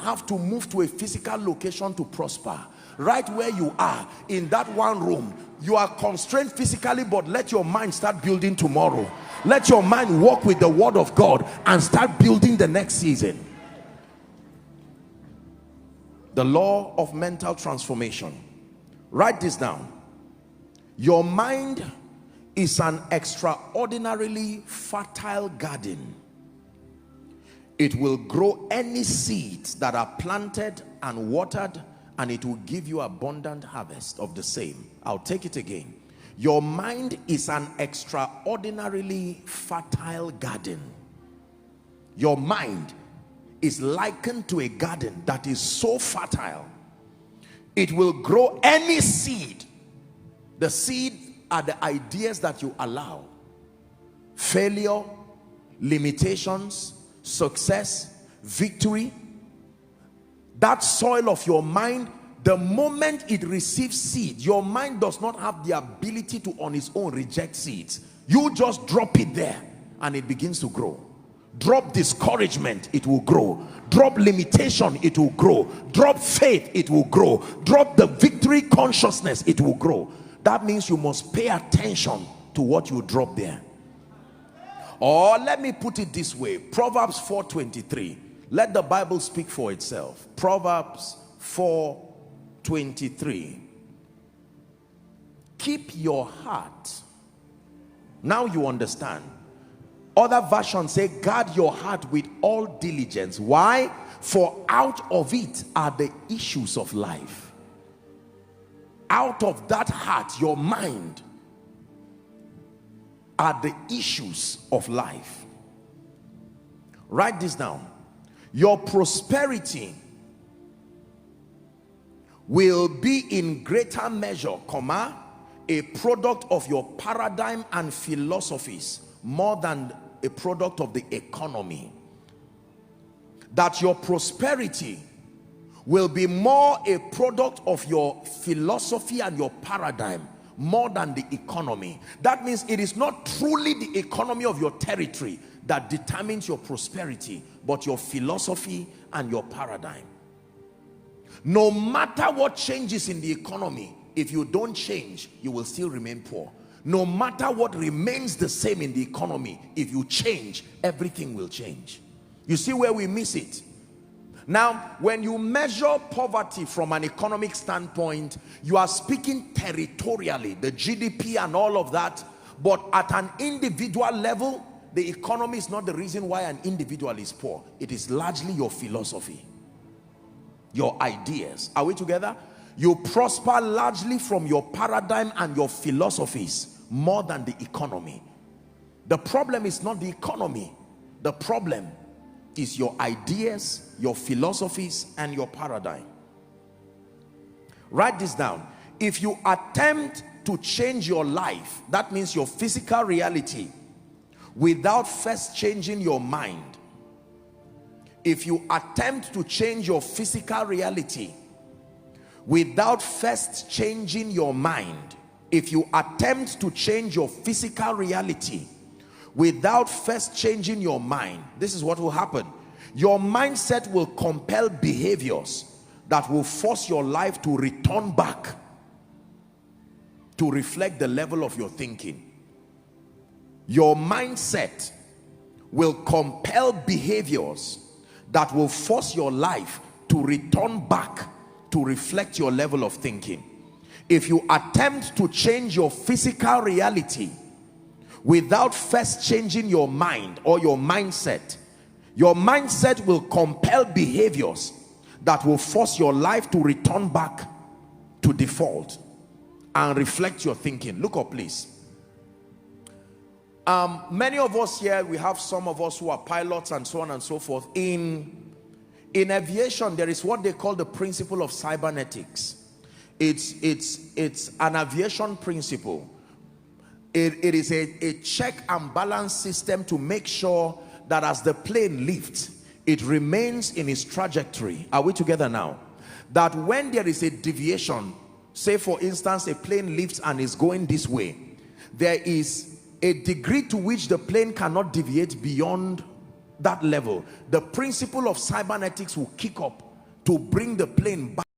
have to move to a physical location to prosper. Right where you are, in that one room, you are constrained physically, but let your mind start building tomorrow. Let your mind walk with the word of God and start building the next season. The law of mental transformation. Write this down. Your mind is an extraordinarily fertile garden. It will grow any seeds that are planted and watered, and it will give you abundant harvest of the same. I'll take it again. Your mind is an extraordinarily fertile garden. Your mind is likened to a garden that is so fertile. It will grow any seed. The seed are the ideas that you allow. Failure, limitations, success, victory. That soil of your mind, the moment it receives seed, your mind does not have the ability to on its own reject seeds. You just drop it there and it begins to grow. Drop discouragement, it will grow. Drop limitation, it will grow. Drop faith, it will grow. Drop the victory consciousness, it will grow. That means you must pay attention to what you drop there. Or let me put it this way, Proverbs 4:23. Let the Bible speak for itself. Proverbs 4:23. Keep your heart. Now you understand. Other versions say, guard your heart with all diligence. Why? For out of it are the issues of life. Out of that heart, your mind, are the issues of life. Write this down. Your prosperity will be in greater measure, a product of your paradigm and philosophies more than a product of the economy. That your prosperity will be more a product of your philosophy and your paradigm more than the economy. That means it is not truly the economy of your territory that determines your prosperity, but your philosophy and your paradigm. No matter what changes in the economy, if you don't change, you will still remain poor. No matter what remains the same in the economy, if you change, everything will change. You see where we miss it? Now, when you measure poverty from an economic standpoint, you are speaking territorially, the GDP and all of that. But at an individual level, the economy is not the reason why an individual is poor. It is largely your philosophy, your ideas. Are we together? You prosper largely from your paradigm and your philosophies more than the economy. The problem is not the economy. The problem is your ideas, your philosophies, and your paradigm. Write this down. If you attempt to change your life, that means your physical reality, without first changing your mind. If you attempt to change your physical reality without first changing your mind, if you attempt to change your physical reality without first changing your mind, this is what will happen. Your mindset will compel behaviors that will force your life to return back to reflect the level of your thinking. Your mindset will compel behaviors that will force your life to return back to reflect your level of thinking. If you attempt to change your physical reality without first changing your mind or your mindset will compel behaviors that will force your life to return back to default and reflect your thinking. Look up, please. Many of us here, we have some of us who are pilots and so on and so forth. In aviation, there is what they call the principle of cybernetics. It's an aviation principle. It is a check and balance system to make sure that as the plane lifts, it remains in its trajectory. Are we together now? That when there is a deviation, say for instance a plane lifts and is going this way, there is a degree to which the plane cannot deviate beyond that level. The principle of cybernetics will kick up to bring the plane back